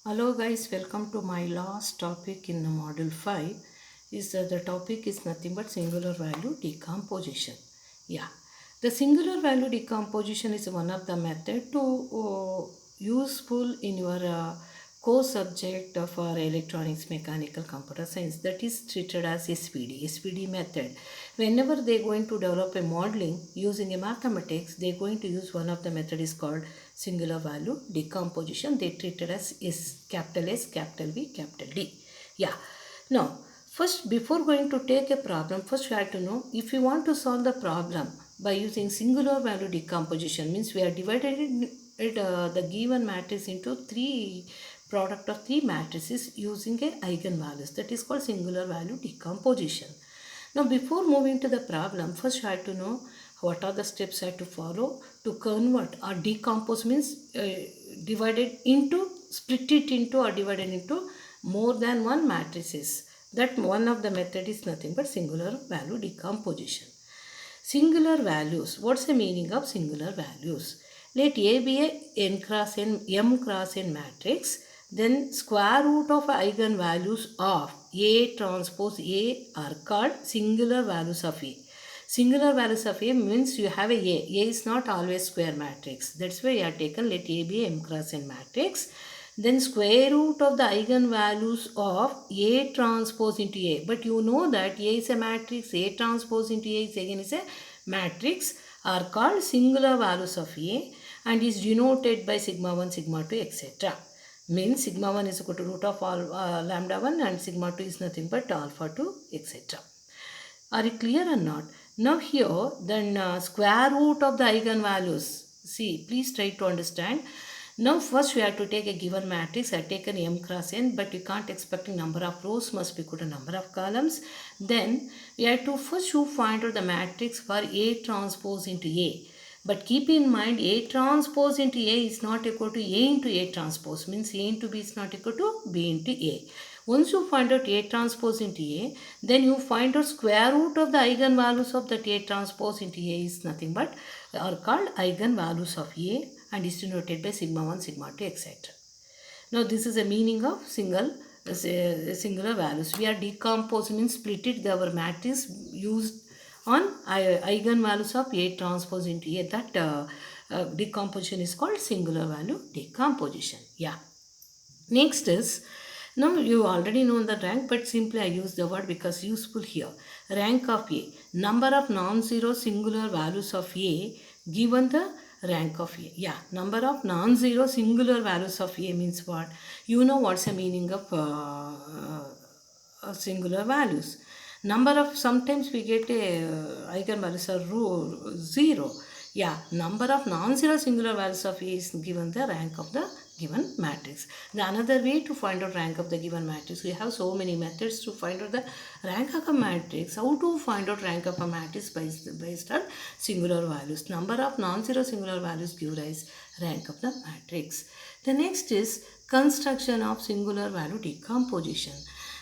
Hello guys, welcome to my last topic in module 5. The topic is nothing but singular value decomposition. Yeah, the singular value decomposition is one of the method to useful in your core subject for electronics, mechanical, computer science, that is treated as SPD method. Whenever they are going to develop a modeling using a mathematics, they are going to use one of the method is called singular value decomposition. They treat it as capital S, capital V, capital D. Yeah. Now, first, before going to take a problem, first you have to know if you want to solve the problem by using singular value decomposition, means we are divided the given matrix into product of three matrices using a eigenvalues. That is called singular value decomposition. Now, before moving to the problem, first you have to know what are the steps I have to follow to convert or decompose, means split it into or divided into more than one matrices. That one of the method is nothing but singular value decomposition. Singular values. What's the meaning of singular values? Let A be a n cross n, m cross n matrix. Then square root of eigenvalues of A transpose A are called singular values of A. Singular values of A means you have a A. A is not always square matrix. That's why you have taken let A be m cross n matrix. Then square root of the eigenvalues of A transpose into A. But you know that A is a matrix, A transpose into A is again is a matrix, are called singular values of A and is denoted by sigma 1, sigma 2, etc. Means sigma 1 is equal to root of lambda 1 and sigma 2 is nothing but alpha 2, etc. Are you clear or not? Now here, then square root of the eigenvalues. See, please try to understand. Now first we have to take a given matrix. I have taken m cross n, but you can't expect a number of rows must be equal to number of columns. Then we have to first find out the matrix for A transpose into A. But keep in mind A transpose into A is not equal to A into A transpose. Means A into B is not equal to B into A. Once you find out A transpose into A, then you find out square root of the eigenvalues of that A transpose into A is nothing but are called eigenvalues of A and is denoted by sigma 1, sigma 2, etc. Now this is the meaning of singular values. We are decomposing, means split it our matrix used on eigenvalues of A transpose into A. That decomposition is called singular value decomposition. Yeah. Next is, now you already know the rank, but simply I use the word because useful here. Rank of A. Number of non-zero singular values of A given the rank of A. Yeah, number of non-zero singular values of A means what? You know what's the meaning of singular values. Number of, sometimes we get a eigenvalues are 0. Yeah, number of non-zero singular values of A is given the rank of the given matrix. The another way to find out rank of the given matrix, we have so many methods to find out the rank of a matrix. How to find out rank of a matrix based on singular values. Number of non-zero singular values give rise rank of the matrix. The next is construction of singular value decomposition.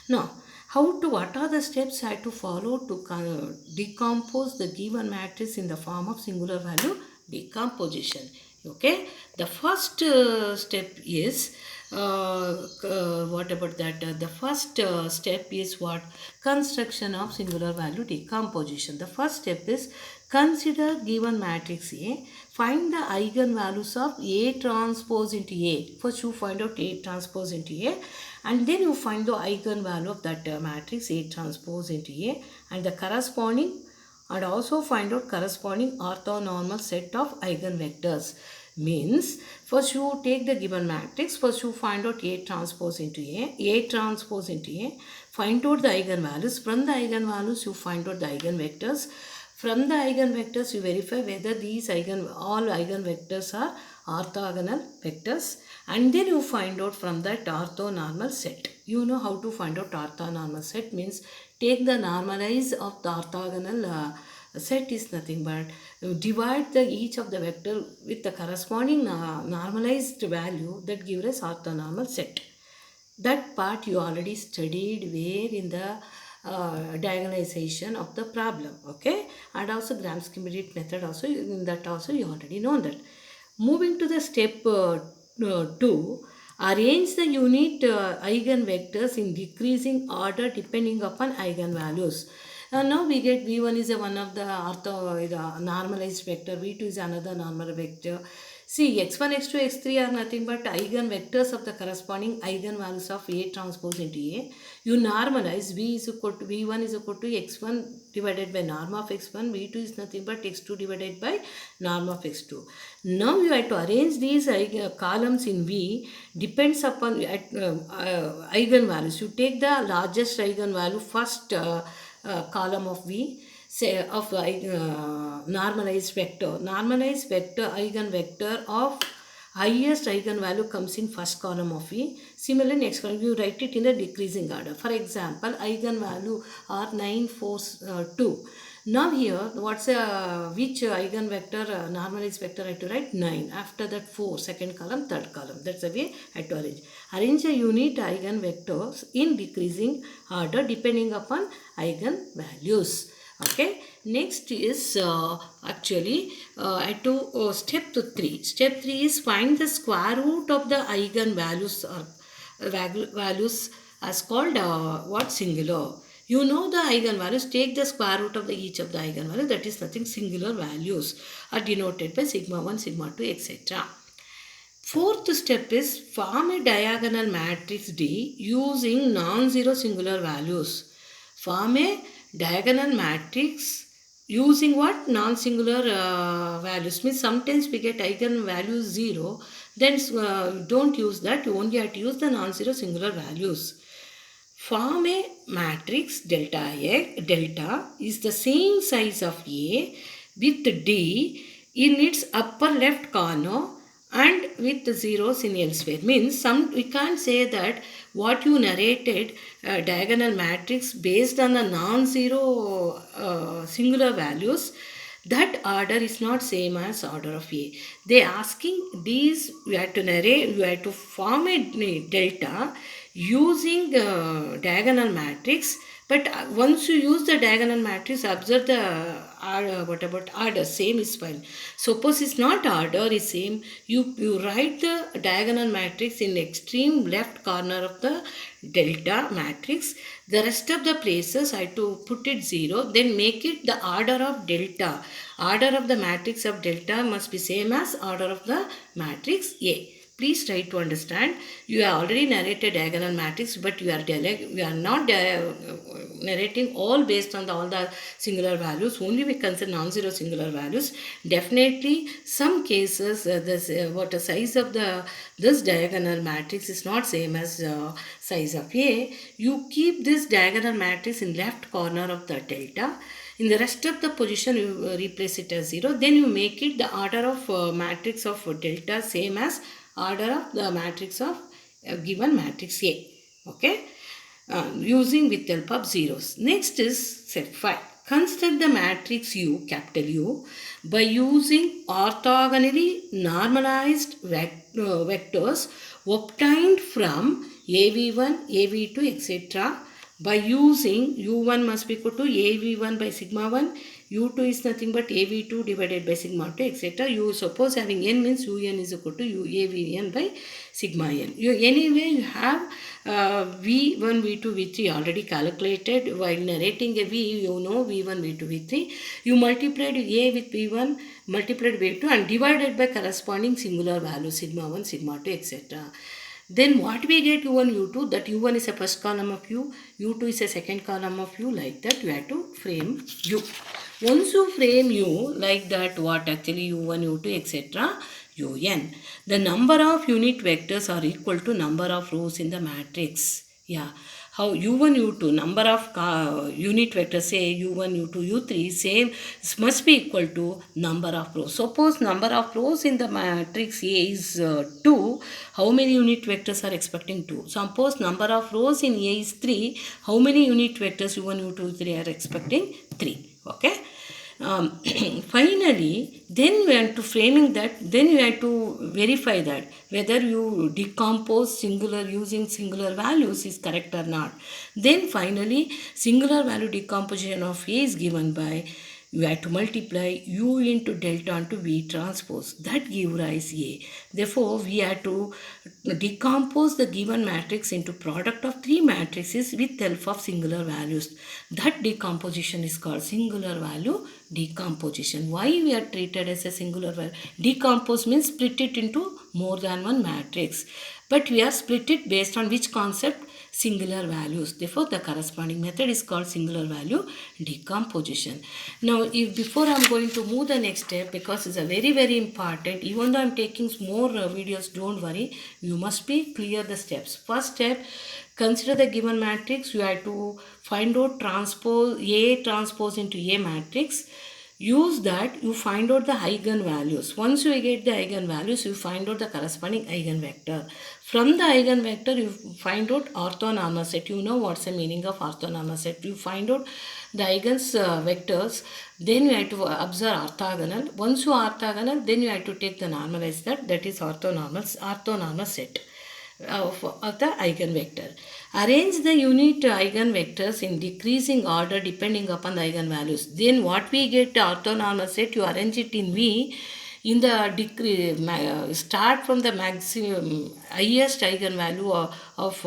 Now, what are the steps I have to follow to decompose the given matrix in the form of singular value decomposition? Okay, the first step is what about that? The first step is what? Construction of singular value decomposition. The first step is consider given matrix A. Find the eigenvalues of A transpose into A. First you find out A transpose into A and then you find the eigenvalue of that matrix A transpose into A and the corresponding, and also find out corresponding orthonormal set of eigenvectors. Means first you take the given matrix, first you find out A transpose into A transpose into A, find out the eigenvalues. From the eigenvalues you find out the eigenvectors. From the eigenvectors you verify whether these all eigenvectors are orthogonal vectors, and then you find out from that orthonormal set. You know how to find out orthonormal set, means take the normalize of the orthogonal set is nothing but divide each of the vector with the corresponding normalized value that gives us orthonormal set. That part you already studied where in the diagonalization of the problem, okay, and also Gram-Schmidt method also, in that also you already know that. Moving to the step 2, Arrange the unit eigenvectors in decreasing order depending upon eigenvalues. Now we get V1 is one of the normalized vector, V2 is another normal vector. See, x1, x2, x3 are nothing but eigenvectors of the corresponding eigenvalues of A transpose into A. You normalize V is equal to V1 is equal to x1 divided by norm of x1, V2 is nothing but x2 divided by norm of x2. Now you have to arrange these columns in V depends upon eigenvalues. You take the largest eigenvalue first column of V, say of normalized vector. Normalized vector eigenvector of highest eigenvalue comes in first column of V. Similarly, next column you write it in the decreasing order. For example, eigenvalue are 9, 4, 2. Now here, which eigenvector, normalized vector I have to write? 9. After that 4, second column, third column. That's the way I have to arrange. Arrange a unit eigenvectors in decreasing order depending upon eigenvalues. Okay. Next is actually I have to step 3. Step 3 is find the square root of the eigenvalues or values as called singular. You know the eigenvalues, take the square root of each of the eigenvalues, that is nothing, singular values are denoted by sigma 1, sigma 2, etc. Fourth step is form a diagonal matrix D using non-zero singular values. Form a diagonal matrix using what? Non-singular values. Means sometimes we get eigenvalues 0, then don't use that, you only have to use the non-zero singular values. Form a matrix delta is the same size of A with D in its upper left corner and with zeros in elsewhere. Means we can't say that what you narrated diagonal matrix based on the non-zero singular values, that order is not same as order of A. They asking these, you have to narrate, you have to form a delta using diagonal matrix, but once you use the diagonal matrix, observe the what about order, same is fine. Suppose it's not order is same, you write the diagonal matrix in extreme left corner of the delta matrix. The rest of the places I have to put it 0, then make it the order of delta. Order of the matrix of delta must be same as order of the matrix A. Please try to understand. You have already narrated diagonal matrix, but you are not narrating all based on all the singular values. Only we consider non-zero singular values. Definitely, some cases what the size of this diagonal matrix is not same as size of A. You keep this diagonal matrix in left corner of the delta. In the rest of the position, you replace it as 0. Then you make it the order of matrix of delta same as order of the matrix of given matrix A. Okay. Using with help of zeros. Next is step 5. Construct the matrix U, capital U, by using orthogonally normalized vectors obtained from AV1, AV2, etc. By using U1 must be equal to AV1 by sigma 1, U2 is nothing but AV2 divided by sigma 2, etc. You suppose having n means Un is equal to AVN by sigma n. Anyway, you have V1, V2, V3 already calculated. While narrating a V, you know V1, V2, V3. You multiplied A with V1, multiplied V2 and divided by corresponding singular value sigma 1, sigma 2, etc. Then what we get U1, U2, that U1 is a first column of U, U2 is a second column of U, like that you have to frame U. Once you frame U like that, what actually U1, U2, etc., Un. The number of unit vectors are equal to number of rows in the matrix. Yeah. How U1, U2, number of unit vectors, say U1, U2, U3, same, must be equal to number of rows. Suppose number of rows in the matrix A is 2, how many unit vectors are expecting 2? Suppose number of rows in A is 3, how many unit vectors U1, U2, U3 are expecting? 3. Okay. Finally, then we have to framing that, then you have to verify that whether you decompose singular using singular values is correct or not. Then finally, singular value decomposition of A is given by You have to multiply U into delta into V transpose. That give rise A. Therefore, we have to decompose the given matrix into product of three matrices with help of singular values. That decomposition is called singular value decomposition. Why we are treated as a singular value? Decompose means split it into more than one matrix. But we are split it based on which concept? Singular values. Therefore, the corresponding method is called singular value decomposition. Now, if before I am going to move the next step, because it's a very important, even though I am taking more videos, don't worry, you must be clear the steps. First step, consider the given matrix. You have to find out transpose A transpose into A matrix. Use that, you find out the eigenvalues. Once you get the eigenvalues, you find out the corresponding eigenvector. From the eigenvector, you find out orthonormal set. You know what's the meaning of orthonormal set. You find out the eigens vectors. Then you have to observe orthogonal. Once you orthogonal, then you have to take the normalized set. That is orthonormal set of the eigenvector. Arrange the unit eigenvectors in decreasing order depending upon the eigenvalues. Then what we get orthonormal set, you arrange it in V in the start from the maximum highest eigenvalue of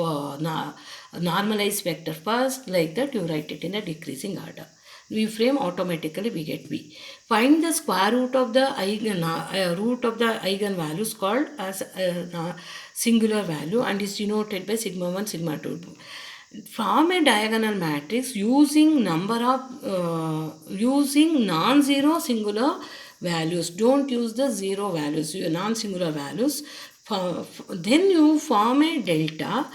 normalized vector first, like that you write it in a decreasing order. We frame automatically we get V. Find the square root of the eigenvalues called as singular value and is denoted by sigma 1 sigma 2. Form a diagonal matrix using non-zero singular values. Don't use the zero values, non-singular values. Then you form a delta.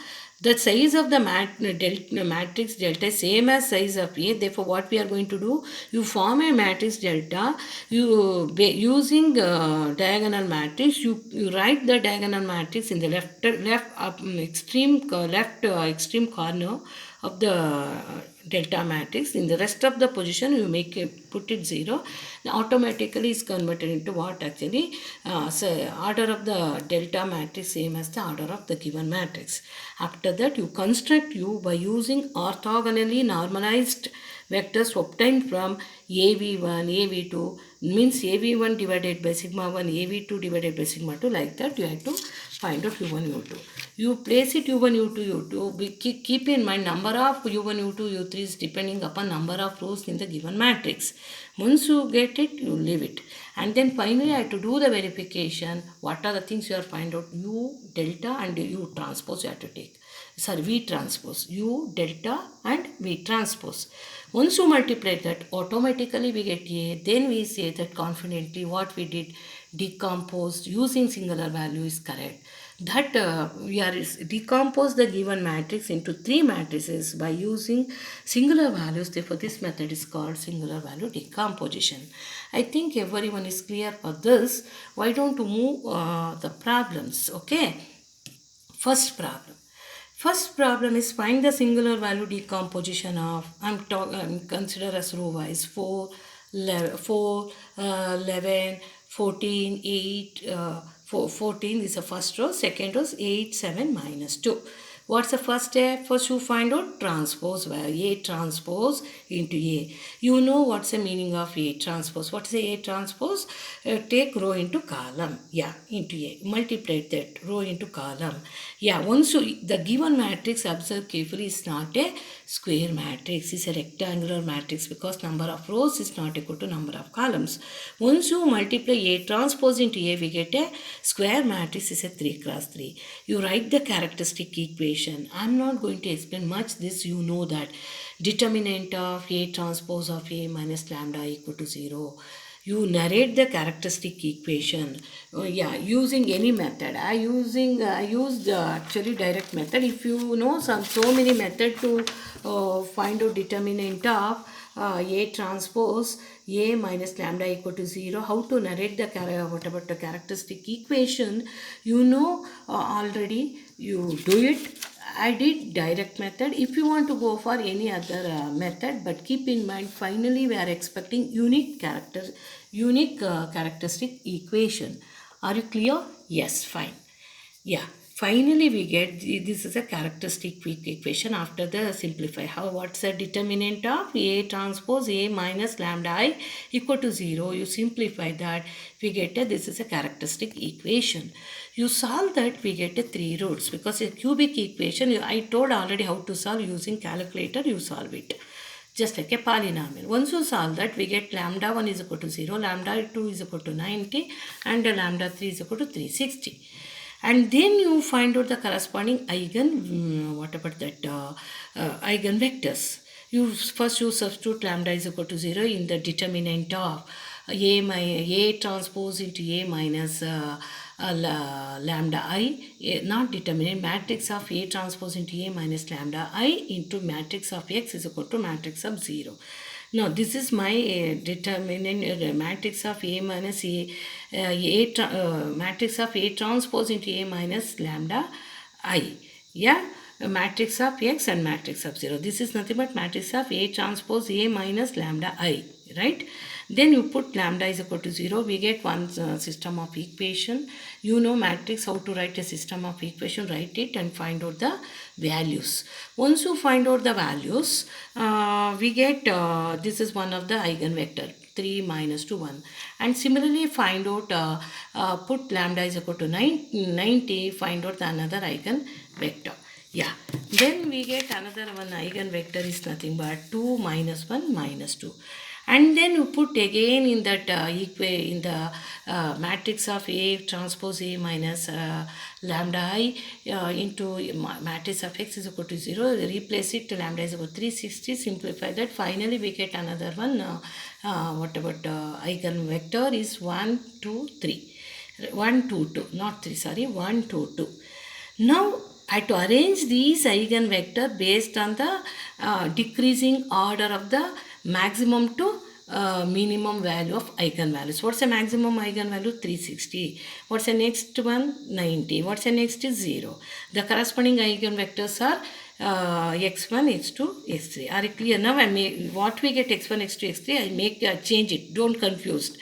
The size of the matrix delta is same as size of A. Therefore, what we are going to do, you form a matrix delta. Using diagonal matrix, you write the diagonal matrix in the left extreme corner of the delta matrix. In the rest of the position, you put it 0. Now, automatically is converted into what actually order of the delta matrix same as the order of the given matrix. After that, you construct U by using orthogonally normalized vectors obtained from AV1, AV2, means AV1 divided by sigma 1, AV2 divided by sigma 2, like that you have to find out U1, U2. You place it U1, U2, U2. Keep in mind number of U1, U2, U3 is depending upon number of rows in the given matrix. Once you get it, you leave it. And then finally, I have to do the verification. What are the things you are find out? U delta and U transpose you have to take. Sorry, V transpose. U delta and V transpose. Once you multiply that, automatically we get A. Then we say that confidently what we did, decomposed using singular value is correct. That we are decompose the given matrix into three matrices by using singular values. Therefore, this method is called singular value decomposition. I think everyone is clear for this. Why don't you move the problems? Okay. First problem is find the singular value decomposition of, consider as row wise 4, 11, 14, 8, 14 is the first row, second row is 8, 7, minus 2. What's the first step? First you find out transpose, where A transpose into A. You know what's the meaning of A transpose. What is A transpose? Take row into column. Yeah, into A. Multiply that row into column. Yeah, once the given matrix, observe carefully, is not a square matrix. It's a rectangular matrix because number of rows is not equal to number of columns. Once you multiply A transpose into A, we get a square matrix is a 3 cross 3. You write the characteristic equation. I'm not going to explain much this. You know that determinant of A transpose of A minus lambda equal to 0. You narrate the characteristic equation. Using any method. I used actually direct method. If you know so many method to find out determinant of A transpose A minus lambda equal to 0, how to narrate the characteristic equation, you know already. You do it. I did direct method. If you want to go for any other method, but keep in mind, finally we are expecting unique characteristic equation. Are you clear? Yes, fine. Yeah. Finally, we get this is a characteristic quick equation after the simplify. What's the determinant of A transpose A minus lambda I equal to 0? You simplify that, we get this is a characteristic equation. You solve that, we get 3 roots, because a cubic equation, I told already how to solve. Using calculator, you solve it just like a polynomial. Once you solve that, we get lambda 1 is equal to 0, lambda 2 is equal to 90, and lambda 3 is equal to 360. And then you find out the corresponding eigenvectors. You substitute lambda is equal to 0 in the determinant of A transpose into A minus lambda I, not determinant, matrix of A transpose into A minus lambda I into matrix of X is equal to matrix of 0. Now this is my determinant matrix of A minus matrix of A transpose into A minus lambda I. Yeah, a matrix of X and matrix of 0. This is nothing but matrix of A transpose A minus lambda I, right? Then you put lambda is equal to 0. We get one system of equation. You know matrix, how to write a system of equation. Write it and find out the values. Once you find out the values, we get this is one of the eigenvector. 3 minus 2 1, and similarly find out put lambda is equal to 90, find out another eigenvector. Yeah, then we get another one eigenvector is nothing but 2 minus 1 minus 2, and then you put again in that in the matrix of A transpose A minus lambda I into matrix of X is equal to 0, replace it to lambda is equal to 360, simplify that, finally we get another one what about eigenvector is 1 2 3, 1 2 2, not 3, sorry, 1 2 2. Now I have to arrange these eigenvector based on the decreasing order of the maximum to minimum value of eigenvalues. What's the maximum eigenvalue? 360. What's the next one? 90. What's the next is 0. The corresponding eigenvectors are x1, x2, x3. Are you clear now? What we get x1, x2, x3, I make change it. Don't confuse.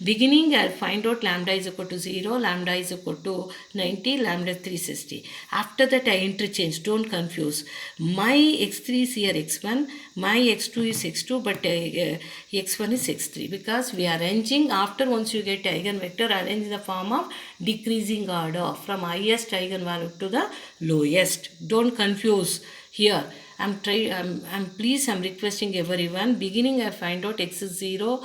Beginning, I'll find out lambda is equal to 0, lambda is equal to 90, lambda 360. After that, I interchange. Don't confuse. My x3 is here x1, my x2 is x2, but x1 is x3. Because we are arranging, after once you get eigenvector, arrange in the form of decreasing order from highest eigenvalue to the lowest. Don't confuse here. I'm requesting everyone. Beginning, I find out x is 0,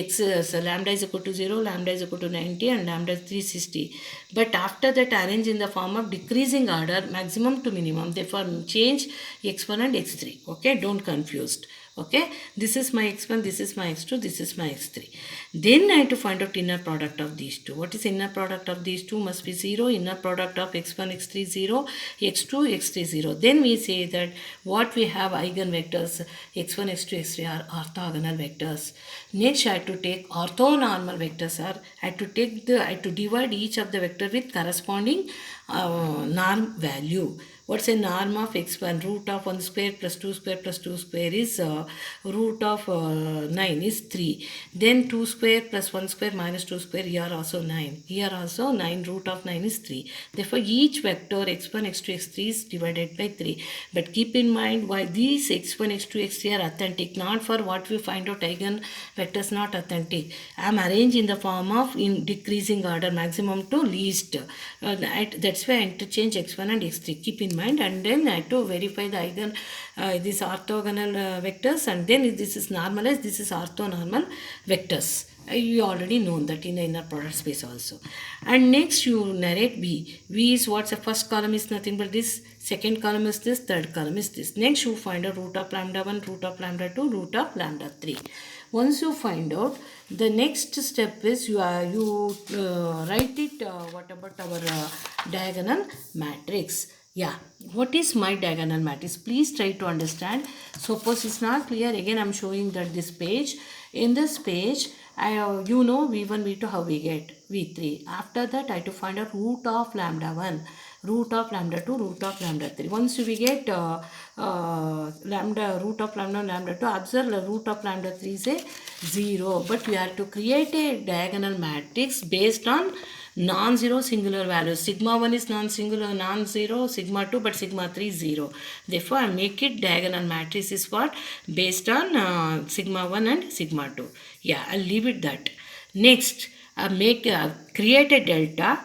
so lambda is equal to 0, lambda is equal to 90, and lambda is 360. But after that, arrange in the form of decreasing order, maximum to minimum. Therefore, change x1 and x3. Okay, don't confuse. Okay, this is my x1, this is my x2, this is my x3. Then I have to find out inner product of these two. What is inner product of these two? Must be 0. Inner product of x1, x3, 0, x2, x3, 0. Then we say that what we have eigenvectors x1, x2, x3 are orthogonal vectors. Next I have to take orthonormal vectors. I have to divide each of the vector with corresponding norm value. What's a norm of x1? Root of 1 square plus 2 square plus 2 square is root of 9 is 3. Then 2 square plus 1 square minus 2 square, here also 9. Here also 9, root of 9 is 3. Therefore, each vector x1, x2, x3 is divided by 3. But keep in mind why these x1, x2, x3 are authentic. Not for what we find out eigenvectors not authentic. I am arranged in the form of in decreasing order, maximum to least. That's why I interchange x1 and x3. Keep in mind, and then I have to verify the these orthogonal vectors, and then this is normalized, this is orthonormal vectors. You already know that in the inner product space also. And next you narrate V. V is what's the first column is nothing but this, second column is this, third column is this. Next you find out root of lambda 1, root of lambda 2, root of lambda 3. Once you find out, the next step is you write it, what about our diagonal matrix. Yeah, what is my diagonal matrix? Please try to understand. Suppose it's not clear, again I'm showing that this page. In this page, you know V1, V2 how we get V3. After that, I have to find out root of lambda 1, root of lambda 2, root of lambda 3. Once we get root of lambda 2, observe the root of lambda 3 is a 0. But we have to create a diagonal matrix based on non-zero singular values. Sigma 1 is non-singular, non-zero, sigma 2, but sigma 3 is 0. Therefore, I make it diagonal matrix is what? Based on sigma 1 and sigma 2. Yeah, I'll leave it that. Next, create a delta.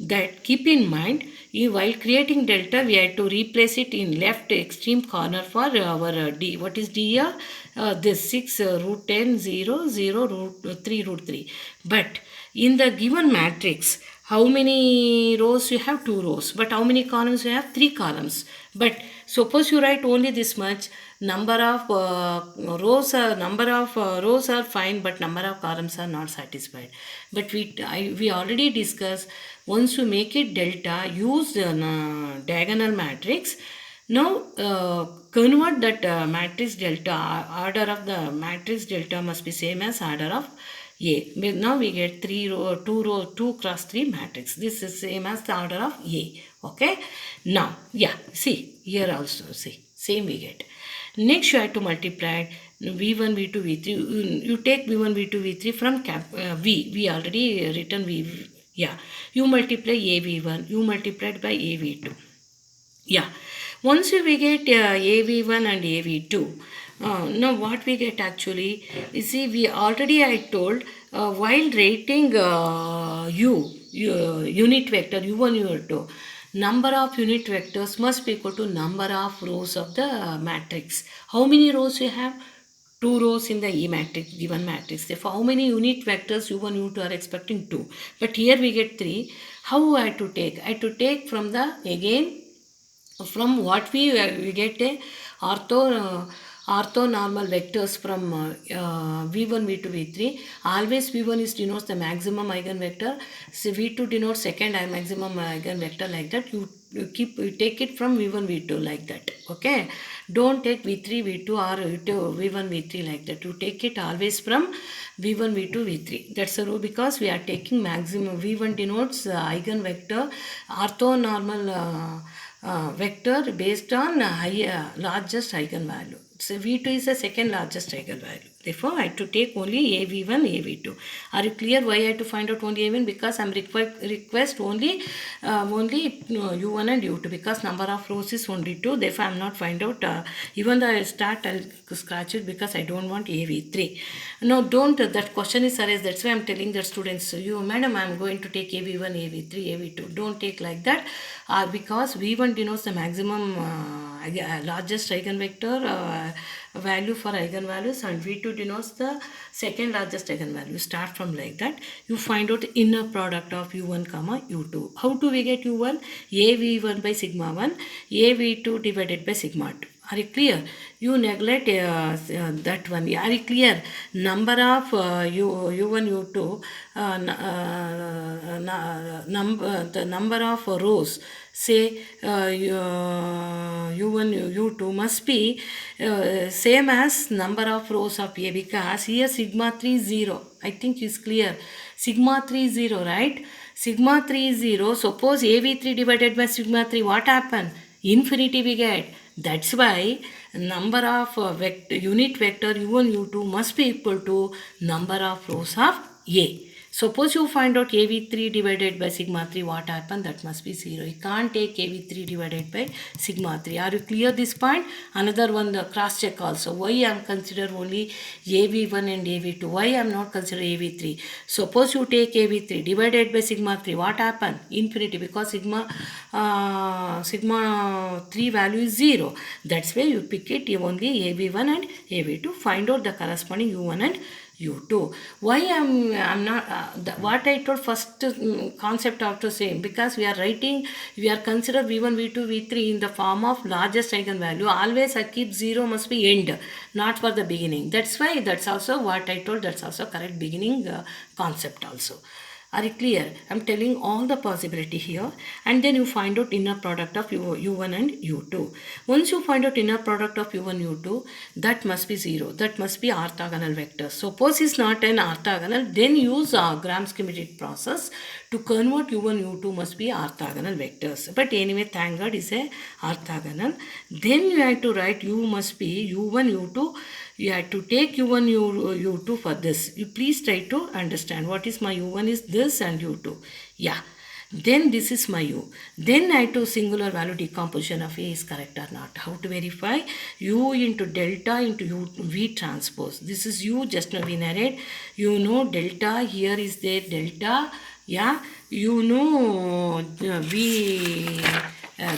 That keep in mind, while creating delta, we had to replace it in left extreme corner for our d. What is d here? This 6 root 10 0 0 root 3 root 3. But in the given matrix, how many rows you have? 2 rows. But how many columns you have? 3 columns. But suppose you write only this much, number of rows are fine, but number of columns are not satisfied. But we already discussed, once you make it delta, use the diagonal matrix. Now convert that matrix delta, order of the matrix delta must be same as order of A. Now we get 2 cross 3 matrix. This is same as the order of A. Okay. Now, yeah, see, here also, see, same we get. Next you have to multiply V1, V2, V3. You take V1, V2, V3 from V. We already written V. Yeah. You multiply AV1. You multiplied by AV2. Yeah. Once we get AV1 and AV2, now what we get actually, you see, we already I told while writing unit vector U1, U2, number of unit vectors must be equal to number of rows of the matrix. How many rows you have? 2 rows in the E matrix, given matrix. Therefore, how many unit vectors U1, U2 are expecting? 2. But here we get 3. How I have to take? I have to take from the, again, from what we get a orthonormal vectors from V1, V2, V3. Always V1 is denotes the maximum eigenvector. So V2 denotes second maximum eigenvector, like that. You take it from V1, V2 like that. Okay. Don't take V3, V2 or V1, V3 like that. You take it always from V1, V2, V3. That's a rule, because we are taking maximum. V1 denotes eigenvector, orthonormal vector based on largest eigenvalue. So V2 is the second largest eigenvalue. Therefore, I have to take only AV1, AV2. Are you clear why I have to find out only AV1? Because I am request only U1 and U2, because number of rows is only 2. Therefore, I am not find out. Even though I start, I will scratch it, because I don't want AV3. No, don't. That question is arise. That's why I am telling the students. So you, madam, I am going to take AV1, AV3, AV2. Don't take like that. Because V1 denotes the maximum largest eigenvector value for eigenvalues, and V2 denotes the second largest eigenvalue. Start from like that. You find out the inner product of U1 comma U2. How do we get U1? AV1 by sigma 1, AV2 divided by sigma 2. Are you clear? You neglect that one. Are you clear? Number of U1, U2, the number of rows, say U1, U2 must be same as number of rows of A, because here sigma 3 is 0. I think it's clear. Sigma 3 is 0, right? Sigma 3 is 0. Suppose AV3 divided by sigma 3, what happened? Infinity we get. That's why number of unit vector U1, U2 must be equal to number of rows of A. Suppose you find out AV3 divided by sigma 3, what happened? That must be 0. You can't take AV3 divided by sigma 3. Are you clear this point? Another one, the cross check also. Why I am consider only AV1 and AV2? Why I am not consider AV3? Suppose you take AV3 divided by sigma 3, what happened? Infinity, because sigma 3 value is 0. That's why you pick it only AV1 and AV2. Find out the corresponding U1 and U2. Why I'm not what I told first concept after saying, because we are consider V1, V2, V3 in the form of largest eigenvalue. Always I keep 0 must be end, not for the beginning. That's why that's also what I told. That's also correct beginning concept also. Are you clear? I'm telling all the possibility here, and then you find out inner product of U1 and U2. Once you find out inner product of U1, U2, that must be 0. That must be orthogonal vector. Suppose it's not an orthogonal, then use Gram-schematic process to convert U1, U2 must be orthogonal vectors. But anyway, thank God is a orthogonal. Then you have to write U must be U1, U2. You have to take U1, U2 for this. You please try to understand what is my U1 is this and U2. Yeah. Then this is my U. Then I to singular value decomposition of A is correct or not. How to verify? U into delta into U V transpose. This is U, just now we narrate. You know delta, here is there delta. Yeah. You know V,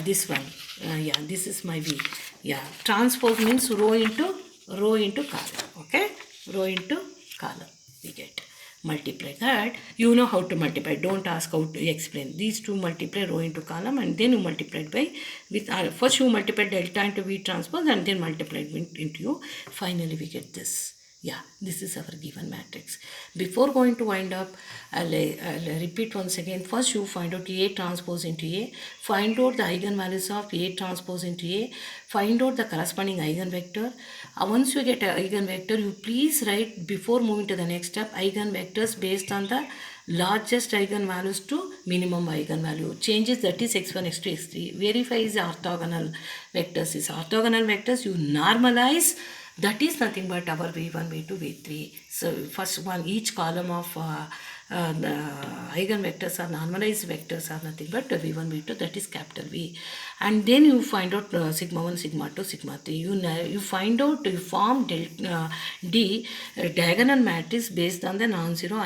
this one. Yeah, this is my V. Yeah. Transpose means row into column. Okay. Row into column. We get. Multiply that. You know how to multiply. Don't ask how to explain. These two multiply row into column and then you multiply it by with first you multiply delta into V transpose and then multiply it into U. Finally we get this. Yeah, this is our given matrix. Before going to wind up, I'll repeat once again. First you find out A transpose into A. Find out the eigenvalues of A transpose into A. Find out the corresponding eigenvector. Once you get an eigenvector, you please write before moving to the next step eigenvectors based on the largest eigenvalues to minimum eigenvalue. Changes that is x1, x2, x3. Verify is orthogonal vectors. Is orthogonal vectors you normalize. That is nothing but our v1, v2, v3. So first one, each column of the eigenvectors are normalized vectors are nothing but v1, v2, that is capital V. And then you find out sigma 1, sigma 2, sigma 3. You find out, you form D diagonal matrix based on the non-zero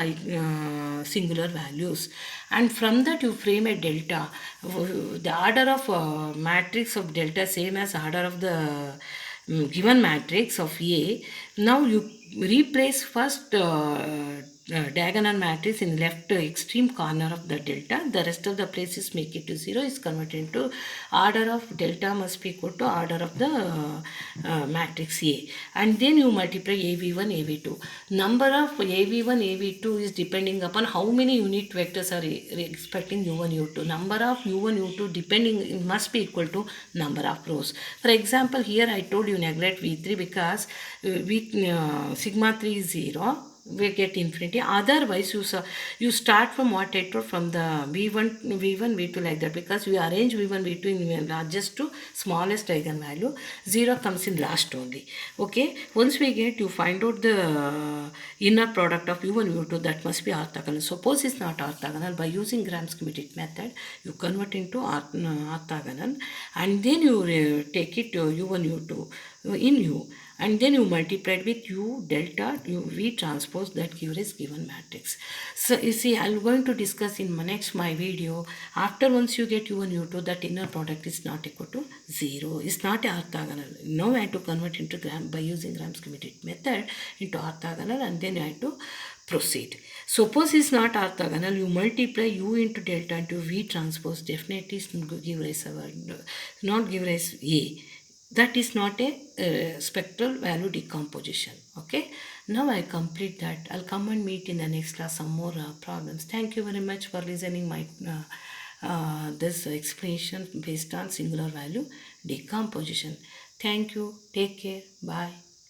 singular values. And from that you frame a delta. The order of matrix of delta same as order of the given matrix of A. Now you replace first diagonal matrix in left extreme corner of the delta. The rest of the places make it to 0 is converted into order of delta must be equal to order of the matrix A. And then you multiply AV1, AV2. Number of AV1, AV2 is depending upon how many unit vectors are expecting U1, U2. Number of U1, U2 depending must be equal to number of rows. For example, here I told you neglect V3 because sigma 3 is 0. We get infinity. Otherwise, you start from what I told from the V1, V2 like that, because we arrange V1, V2 in largest to smallest eigenvalue. 0 comes in last only. Okay. Once we get, you find out the inner product of U1, U2, that must be orthogonal. Suppose it's not orthogonal, by using Gram-schematic method, you convert into orthogonal and then you take it to U1, U2 in U. And then you multiply it with U delta U V transpose that gives given matrix. So you see, I'm going to discuss in my next video. After once you get U1, U2, that inner product is not equal to 0. It's not orthogonal. Now I have to convert into by using Gram-schematic method into orthogonal and then I have to proceed. Suppose it's not orthogonal, you multiply U into delta into V transpose, definitely give rise not give rise A. That is not a spectral value decomposition. Okay. Now I complete that. I'll come and meet in the next class some more problems. Thank you very much for listening my this explanation based on singular value decomposition. Thank you. Take care. Bye.